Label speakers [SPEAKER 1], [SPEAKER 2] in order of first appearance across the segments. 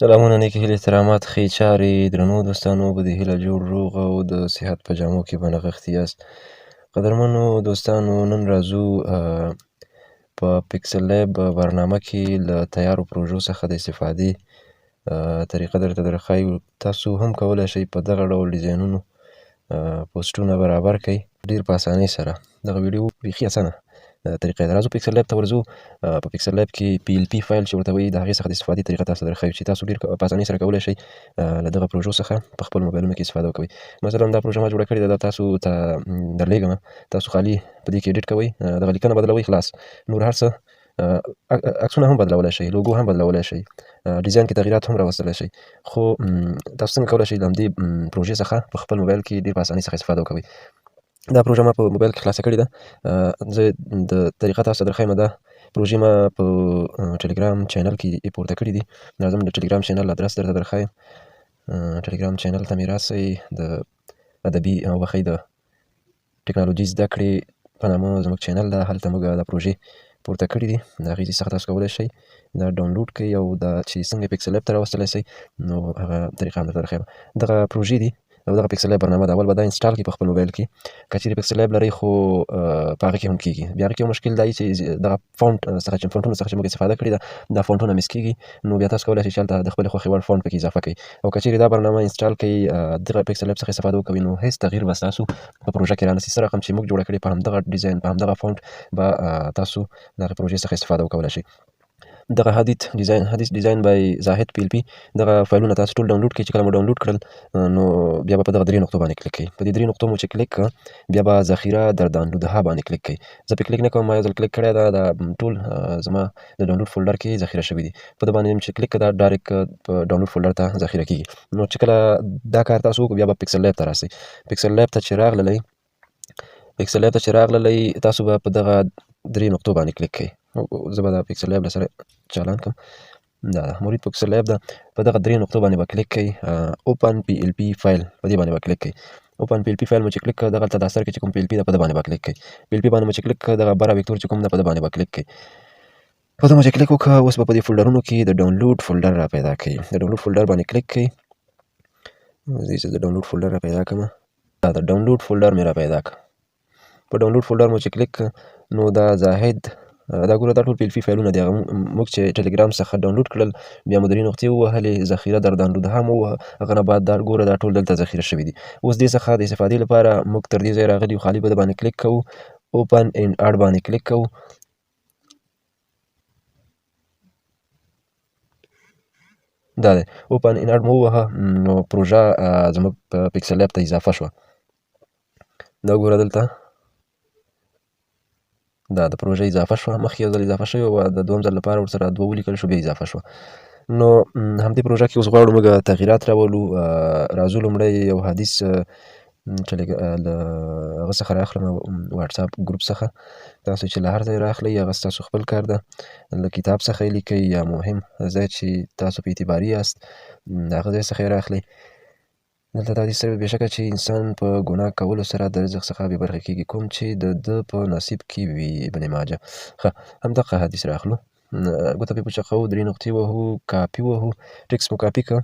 [SPEAKER 1] سلامونه، نیکې هیلې، احترامات، ښې چارې. درنو دوستانو، په دې هیله جوړ روغ او د صحت په جامو کې به نغښتي یاست. قدرمنو دوستانو، نن راځو په پکسل لیب برنامه کې له تیارو پروژو څخه د استفادې طریقه درته درښایو. تاسو هم کولی شئ په دغه ډول ډیزاینونو پوسټونه برابر کړئ ډېر په اسانۍ سره. دغه ویډیو بیخي اسانه طریقه ده. راځو پکسل لیب ته ورځو. په پکسل لیب کې PLP فایل چې ورته وایي، د هغې څخه د استفادې طریقه تاسو ته درښایو چې تاسو ډېر په اسانۍ سره کولی شئ له دغه پروژو څخه په خپل موبایلونو کې استفاده وکوئ. مثلا دا پروژه ما جوړه کړې ده، دا تاسو ته درلیږمه. تاسو خالي په دې کې ایډیټ کوئ، دغه لیکنه بدلوئ، خلاص. نور هر څه عکسونه هم بدلولی شئ، لوګو هم بدلولی شئ، ډیزاین کې تغییرات هم راوستلی شئ. خو تاسو څنګه کولی شئ له همدې پروژې څخه په خپل موبایل کې ډېر په اسانۍ څخه استفاده وکوئ. دا پروژه ما په موبایل کې خلاصه کړې ده. زه د طریقه تاسو ته درښیم. دا پروژې ما په ټلګرام چینل کې پورته کړي دي. راځم د ټلګرام چینل ادرس درته درښایم. ټلګرام چینل ته مې راسئ. د ادبي او بخۍ د ټکنالوژي زده کړې په نامه زموږ چینل ده. هلته موږ دا پروژې پورته کړي دي. د هغې څخه تاسو کولی شئ دا ډاونلوډ کړئ او دا چې څنګه پکسل لیب ته راوستلی شئ، نو هغه طریقه هم درته درښیم. دغه پروژې دي او دغه پکسل لیب برنامه ده. اول به دا انسټال کړئ په خپل موبایل کې. که چیرې پکسل لیب لرئ خو په هغه کې هم کېږي. بیا هغه کې یو مشکل دا وي چې دغه فونټ څخه چې فونټونو څخه چې موږ استفاده کړې ده، دا فونټونه مس کېږي. نو بیا تاسو کولی شئ چې هلته د خپلې خوښې وړ فونټ پکې اضافه کړئ. او که چیرې دا برنامه انسټال کړئ، دغه پکسل لیب څخه استفاده وکوئ، نو هېڅ تغییر به ستاسو په پروژه کې رانشي. څه رقم چې موږ جوړه کړې په همدغه ډیزاین، په همدغه فونټ به تاسو د هغې پروژې څخه استفاده وکولی شئ. دغه حدیث ډیزاین بای زاهد PLP دغه فایلونه تاسو ټول ډاونلوډ کړئ. چې کله مو ډاونلوډ کړل، نو بیا به په دغه 3 نقطو باندې کلیک کړئ. په دې 3 نقطو مو چې کلیک کړه، بیا به ذخیره در دانلودها باندې کلیک کړئ. زه پرې کلیک نه کوم، ما یو ځل کلیک کړی ده. دا ټول زما د ډاونلوډ فولډر کې ذخیره شوي دي. په ده باندې چې کلیک کړه، دا ډایرکټ په ډاونلوډ فولډر ته ذخیره کېږي. نو چې کله دا کار تاسو وکړو، بیا به پکسل لیب ته راسئ. پکسل لیب ته چې راغللی، تاسو به په دغه 3 نقطو باندې کلیک کړئ. زه به دا پکسل لیب له سره چالان کړم. دا ده مرید پکسل لیب ده. په دغه 3 نقطو باندې به کلیک کړئ. اوپن PLP فایل په دې باندې به کلیک کړئ. اوپن PLP فایل مو چې کلیک کړه، دغلته د سر کې چې کوم PLP ده په ده باندې به کلیک کړئ. PLP باندې مو چې کلیک کړه، دغه بره ویکتور چې کوم ده په ده باندې به کلیک کړئ. په ده مو چې کلیک وکړه، اوس به په دې فولډرونو کې د ډاونلوډ فولډر را پیدا کړئ. د ډاونلوډ فولډر باندې کلیک کړئ. زه د ډاونلوډ فولډر را پیدا کړم. دا د ډاونلوډ فولډر مې را پیدا کړ. په ډاونلوډ فولډر مو چې کلیک کړه، نو دا زاهد دا ګوره، دا ټول PLP فایلونه دي. هغه موږ چې ټلګرام څخه ډاونلوډ کړل، بیا مو 3 نقطې ووهلې، ذخیره در دانلودها مو ووهه. هغه نه بعد دا ګوره، دا ټول دلته ذخیره شوي دي. اوس دې څخه د استفادې لپاره موږ تر دې ځایه راغلي یو، خالي به د باندې کلیک کوو. اوپن ان اډ باندې کلیک کوو. دا دی اوپن ان اډ مو ووهه، نو پروژه زموږ په پکسل لیب ته اضافه شوه. دا ګوره دلته دا د پروژې اضافه شوه. مخکې یو ځل اضافه شوې وه، د دویم ځل لپاره ورسره 2 ولیکل شو، بیا اضافه شوه. نو همدې پروژه کې اوس غواړو موږ تغییرات راولو. راځو لومړی یو حدیث له هغه څخه رااخلم، واټساپ ګروپ څخه. تاسو چې له هر ځای رااخلئ، هغه ستاسو خپل کار ده. له کتاب څخه یې لیکئ یا مهم ځای چې تاسو په اعتباري یاست، د هغه ځای څخه یې رااخلئ. دلته دا حدیث سره بېشکه چې انسان په ګناه کولو سره د رزق څخه بې برخې کېږي، کوم چې د ده په نصیب کې وي. ابن ماجه. ښه، همدغه حدیث رااخلو. ګوته پرې پوچقوو، 3 نقطې وهو، کاپي وهو، ټکس مو کاپي کړه.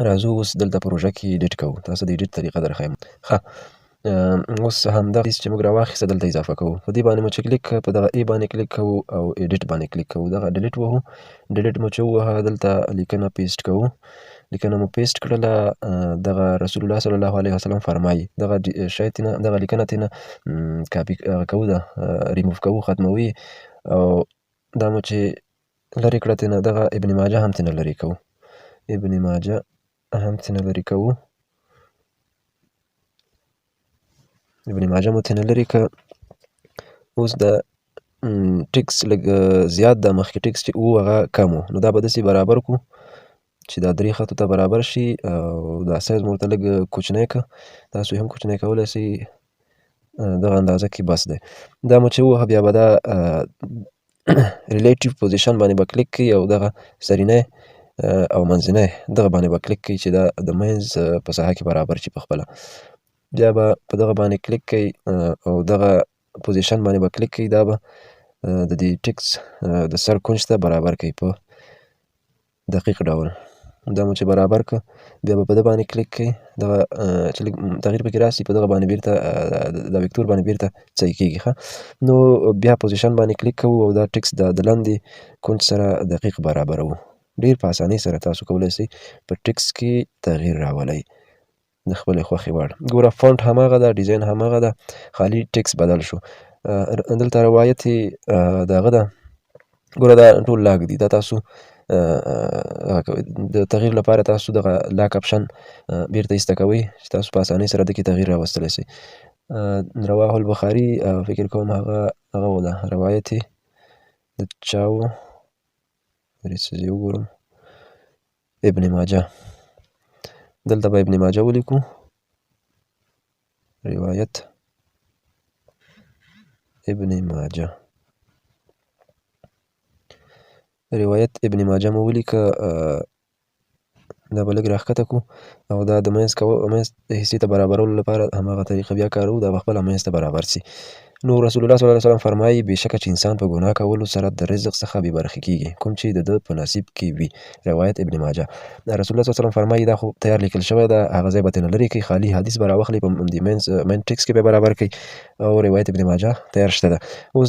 [SPEAKER 1] راځو اوس دلته پروژه کې ایډیټ کوو. تاسو د ایډیټ طریقه درښیم. ښه، اوس همدغه حدیث چې موږ راواخیسته دلته اضافه کوو. په دې باندې مو چې کلیک کړه، په دغه ای باندې کلیک کوو او ایډیټ باندې کلیک کوو. دغه ډیلیټ وهو. ډیلیټ مو چې ووهه، دلته لیکنه پیسټ کوو. لیکنه مو پیسټ کړله. دغه رسول الله صلی الله علیه وسلم فرمایي، دغه شی تېنه، دغه لیکنه تېنه کاپي کوو، ده ریموف کوو، ختموي. او دا مو چې لرې کړه تېنه، دغه ابن ماجه هم تېنه لرې کوو. ابن ماجه هم تېنه لرې کوو. ابن ماجه مو تېنه لرې کړه. اوس د ټکس لږ زیات ده، مخکې ټکس چې و هغه کم و. نو دا به داسې برابر کړو چې دا 3 خطو ته برابر شي. او دا سایز مو ورته لږ کوچنی کړه. تاسو یې هم کوچنی کولی شئ. دغه اندازه کې بس دی. دا مو چې ووهه، بیا به دا ریلیټیو پوزیشن باندې به کلیک کړئ او دغه سرینی او منځنی دغه باندې به کلیک کړئ چې دا د منځ په ساحه کې برابر شي په خپله. بیا به په دغه باندې کلیک کړئ او دغه پوزیشن باندې به کلیک کړئ. دا به د دې ټکس د سر کونج ته برابر کړئ په دقیق ډول. دا مو چې برابر کړه بیا به په ده باندې کلیک کړئ دغه چې لږ تغییر پکې راسي په دغه باندې بیرته د وکتور باندې بیرته ځای کېږي ښه نو بیا پوزیشن باندې کلیک کوو او دا ټکس د لاندې کونج سره دقیق برابروو ډېر په اسانۍ سره تاسو کولی شئ په ټکس کې تغییر راولئ د خپلې خوښې وړ ګوره فونټ هماغه ده ډیزاین هماغه ده خالي ټکس بدل شو دلته روایت د هغه ده ګوره دا ټول لاک دي دا تاسو د تغییر لپاره تاسو دغه لاک اپشن بیرته ایسته کوئ چې تاسو په اسانۍ سره دکې تغییر راوستلی شئ رواه البخاري فکر کوم هغه و ده روایت د چا و څه وګورم ابن ماجه دلته به ابن ماجه ولیکو روایت ابن ماجه روایت ابن ماجه مو ولیکه دا به لږ راښکته کړو او دا د منځ حصې ته برابرولو لپاره هماغه طریقه بیا کاروو دا به خپله منځ ته برابر سي نو رسول الله صلی الله علیه وسلم فرمایي بېشکه چې انسان په ګناه کولو سره د رزق څخه بې برخې کېږي کوم چې د ده په نصیب کې وي روایت ابن ماجه رسول الله صلی الله علیه وسلم فرمایي دا خو تیار لیکل شوی ده هغه ځای به ترېنه لرې کړئ خالي حدیث به راواخلئ په دې مین ټکس کې به برابر کړئ او روایت ابن ماجه تیار شته ده اوس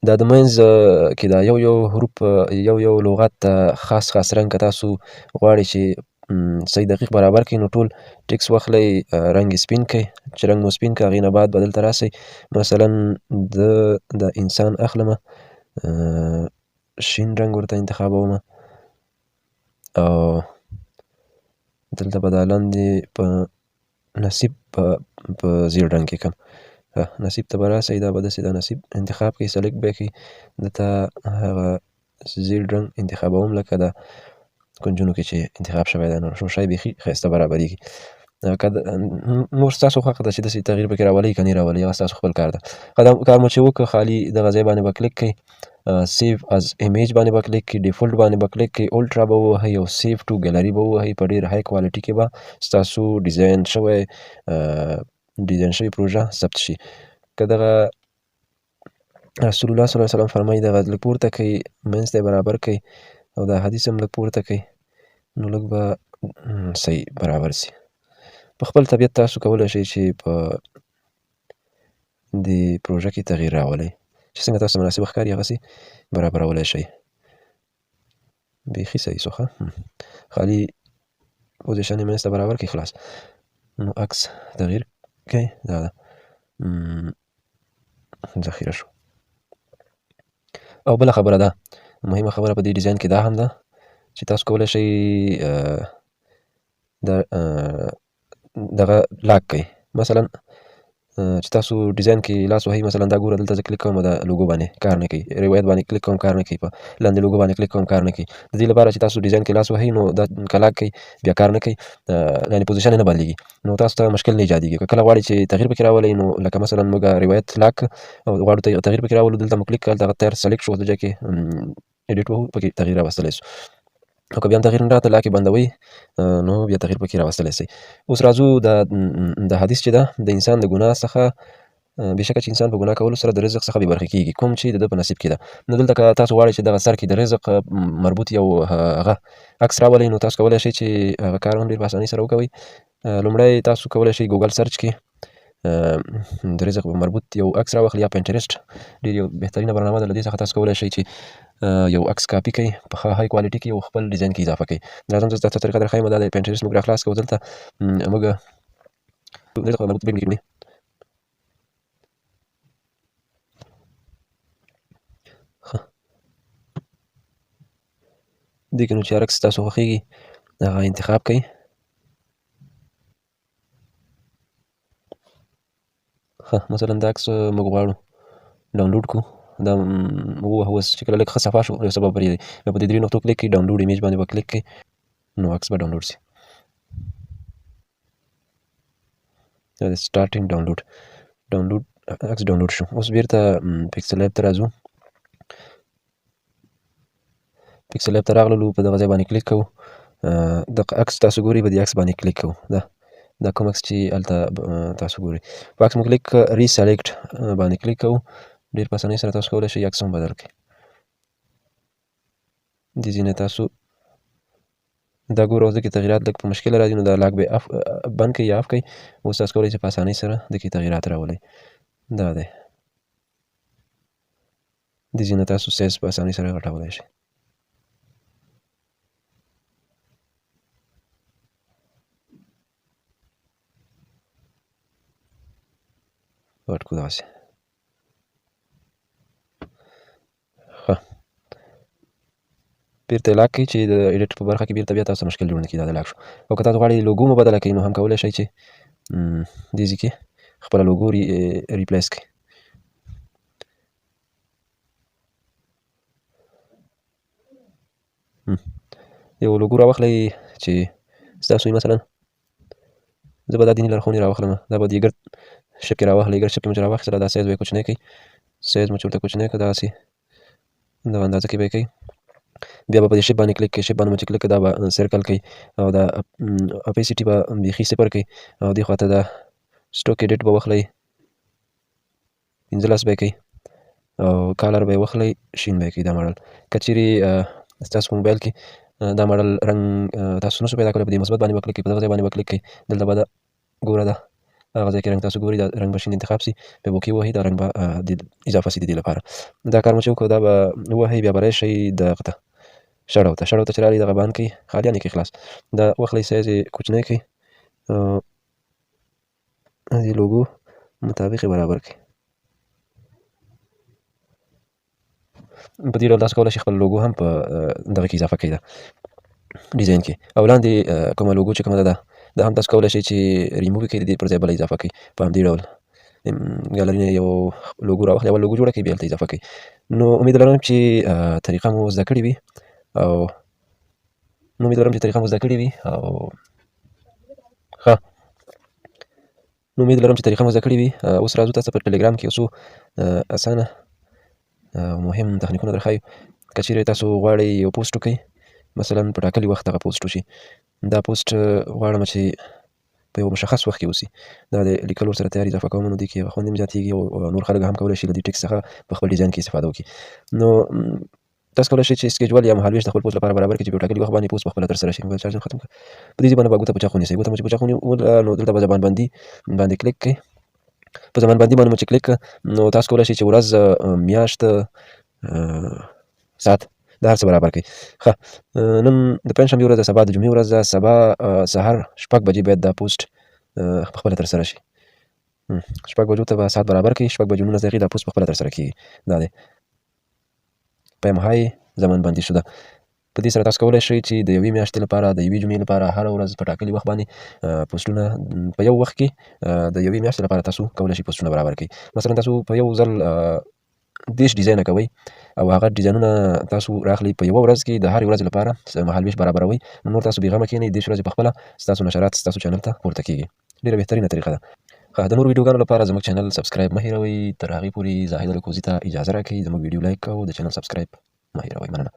[SPEAKER 1] دا د منځ کې دا یو حروف یو لغت ته خاص رنګ که تاسو غواړئ چې صحیح دقیق برابر کړئ نو ټول ټکس واخلئ رنګ یې سپین کړئ چې رنګ مو سپین کړه هغې نه بعد به دلته راسئ مثلا د انسان اخلمه شین رنګ ورته انتخابومه او دلته به دا لاندې په نصیب په زیړ رنګ کې کړم نصیب ته به راسئ دا به داسې دا نصیب انتخاب کړئ سلیکټ به یې کړئ دلته هغه زیړ رنګ انتخابوم لکه د کنجونو کې چې انتخاب شوی دی نو شای بیخي ښایسته برابرېږي نور ستاسو خوښه ده چې داسې تغییر پکې راولئ که نه راولئ هغه ستاسو خپل کار ده کار مو چې وکړه خالي دغه ځای باندې به کلیک کړئ سیو از ایمیج باندې به کلیک کړئ ډیفولټ باندې به کلیک کړئ الټرا به ووهئ او سیو ټو ګیلري به ووهئ په ډېر های کوالټي کې به ستاسو ډیزاین شوی پروژه ثبت شي که دغه رسول الله صلی الله علیه وسلم فرمایي دغه لږ پورته کړئ منځ ته یې برابر کړئ او دا حدیث هم لږ پورته کړئ نو لږ به صحیح برابر سي په خپل طبیعت تاسو کولی شئ چې په دې پروژه کې تغییر راولئ چې څنګه تاسو مناسبه ښکاري هغسې برابرولی شئ بیخي صحیح شو ښه خالي پوزیشن یې منځ ته برابر کړئ خلاص نو عکس تغییر کړئ دا ده ذخیره شو او بله خبره ده مهمه خبره په دې ډیزاین کې دا هم ده چې تاسو کولی شئ دغه لاک کړئ مثلا چې تاسو ډیزاین کې لاس وهئ مثلا دا ګوره دلته زه کلیک کوم دا لوګو باندې کار نه کوي روایت باندې کلیک کوم کار نه کوي په لاندې لوګو باندې کلیک کوم کار نه کوي د دې لپاره چې تاسو ډیزاین کې لاس وهئ نو دا که لاک کوي بیا کار نه کوي یعنې پوزیشن یې نه بدلېږي نو تاسو ته مشکل نه ایجادېږي که کله غواړئ چې تغییر پکې راولئ نو لکه مثلا موږ روایت لاک او غواړو تغییر پکې راولو دلته مو کلیک کړل دغه تیار سلیکټ شو د ځای کې ایډیټ وهو پکې تغییر راوستلی شو او که بیا هم تغییر نه راته لاکې بندوئ نو بیا تغییر پکې راوستلی شئ اوس راځو د حدیث چې ده د انسان د ګناه څخه بېشکه چې انسان په ګناه کولو سره د رزق څخه بې برخې کېږي کوم چې د ده په نصیب کې ده نو دلته که تاسو غواړئ چې دغه سر کې د رزق مربوط یو هغه عکس راولئ نو تاسو کولی شئ چې هغه کار هم ډېر په اسانۍ سره وکوئ لومړی تاسو کولی شئ ګوګل سرچ کې د رزق مربوط یو عکس راواخلئ یا پینټرسټ ډېر یو بهترینه برنامه ده له دې څخه تاسو کولی شئ چې یو عکس کاپي کړئ په ښه های کوالټي کې او خپل ډیزاین کې اضافه کړئ راځم زه تاسو طریقه درښیم دا د پینټرسټ موږ راخلاص کړو دلته موږ رزق مربوط بېل کړي دې کې نو چې هر عکس تاسو خوښېږي هغه انتخاب کړئ ښه مثلا دا عکس موږ غواړو ډاونلوډ کړو دا ووهه اوس چې کله لږ ښه صفا شو یو څه به پرېږدئ بیا په دې درې نقطو کلیک کړئ ډاونلوډ ایمیج باندې به کلیک کړئ نو عکس به ډاونلوډ شي دا د سټارټینګ ډاونلوډ عکس ډاونلوډ شو اوس بېرته پکسل لیب ته راځو پکسل لیب ته راغللو په دغه ځای باندې کلیک کوو دغه عکس تاسو ګورئ په دې عکس باندې کلیک کوو دا کوم عکس چې هلته تاسو ګورئ په عکس مو کلیک ریسلیکټ باندې کلیک کوو ډېر په اسانۍ سره تاسو کولی شئ عکس هم بدل کړئ دې ځینې تاسو دا ګورو د کې تغیرات لږ په مشکل راځي نو دا لاک به بند کړئ یا اف کړئ. اوس تاسو کولی شئ په اسانۍ سره د کې تغیرات راولئ. دا دی د ځینې تاسو سایز په اسانۍ سره غټولی شئ. غټ کړو داسې. ښه بیرته یې لاک کړئ چې د ایډیټ په برخه کې بیرته بیا تاسو مشکل جوړ نه کړي. دا د لاک شو. او که تاسو غواړئ لوګو مو بدله کړئ نو هم کولی شئ چې دې ځای کې خپله لوګو ریپلیس کړئ. یو لوګو راواخلئ چې ستاسو وي. مثلا زه به دا دیني لارښوونې راواخلم. دا به دې ګرد شیپ کې راواخلئ. ګرد شیپ کې مو چې راواخیستله دا سایز به یې کوچنی کړئ. سایز مو چې ورته کوچنی کړه داسې دغه اندازه کې به یې کوئ. بیا به په دې شیپ باندې کلیک کړئ. شیپ باندې مو چې کلیک کړه دا به سرکل کوي او دا اپیسیټي به بیخي صفر کوي. او دې خواته دا سټوک ایډیټ به واخلئ 15 به یې کوئ او کالر به یې واخلئ شین به یې کوئ. دا ماډل که چیرې ستاسو په موبایل کې دا ماډل رنګ تاسو نشو پیدا کولی په دې مثبت باندې به کلیک کړئ. په دغه ځای باندې به کلیک کړئ. دلته به دا ګوره دا هغه ځای کې رنګ تاسو ګورئ دا رنګ به شین انتخاب سي. بیا به اوکې ووهئ. دا رنګ به اضافه سي د دې لپاره. دا کار مو چې وکړو دا به ووهئ. بیا به راشئ دغه ته شډو ته. شډو ته چې رالئ دغه بند کړئ. خالیان یې کړئ خلاص. دا واخلئ سایز یې کوچنی کړئ. د لوګو مطابق یې برابر کړئ. په دې ډول تاسو کولی شئ خپل لوګو هم په دغه کې اضافه کړئ دا ډیزاین کې. او لاندې کومه لوګو چې کومه ده دا هم تاسو کولی شئ چې ریموو یې کړئ. د دې پر ځای بله اضافه کړئ په همدې ډول. ګالري نه یو لوګو راواخلئ. اول لوګو جوړه کړئ بیا هلته اضافه کړئ. نو امید لرم چې طریقه مو زده کړې وي او او ښه نو امید لرم چې طریقه مو زده کړې وي. اوس راځو تاسو په ټلګرام کې یو څو اسانه مهم تخنیکونه درښایو. که چیرې تاسو غواړئ یو پوسټ وکړئ مثلا په ټاکلي وخت هغه پوسټ وشي. دا پوسټ غواړم چې په یو مشخص وخت کې وسي. دا د لیکل ورسره تیار اضافه کوم نو دې کې خوند هم زیاتېږي او نور خلک هم کولی شي له دې ټکس څخه په خپل ډیزاین کې استفاده وکړي. نو تاسو کولی شئ چې سکیجول یا مهالویش د خپل پوسټ لپاره برابر کړئ چې په یو ټاکلي وخت باندې پوسټ پخپله ترسره شي. موبایل چارج هم ختم کړه. په دې ځای باندې به ګوته په چاقو ونیسئ. ګوته مو چې په چاقو ونیول نو دلته به زمان بندي باندې کلیک کړئ. په زمان بندي باندې مو چې کلیک کړه نو تاسو کولی شئ چې ورځ میاشت ساعت دا هر څه برابر کړئ. ښه نن د پنجشنبې ورځ ده. سبا د جمعې ورځ ده. سبا سهار 6 بجې باید دا پوسټ پخپله ترسره شي. 6 بجو ته به ساعت برابر کړئ. 6 بجې 19 دقیقې دا پوسټ پخپله ترسره کېږي. دا دی پایم های زمان بندي شده. په دې سره تاسو کولی شئ چې د یوې میاشتې لپاره د یوې جمعې لپاره هره ورځ په ټاکلي وخت باندې پوسټونه په یو وخت کې د یوې میاشتې لپاره تاسو کولی شئ پوسټونه برابر کړئ. مثلا تاسو په یو ځل 10 ډیزاینه کوئ او هغه ډیزاینونه تاسو راخلئ په یوه ورځ کې د هرې ورځې لپاره مهالویش برابروئ. نور تاسو بېغمه کښېنئ. 10 ورځې پخپله ستاسو نشرات ستاسو چینل ته پورته کېږي. ډېره بهترینه طریقه ده. د نورو ویډیوګانو لپاره زموږ چینل سبسکرایب مه هېروئ. تر هغې پورې زاهد الکوزي ته اجازه راکړئ. زموږ ویډیو لایک او د چینل سبسکرایب مه هېروئ. مننه.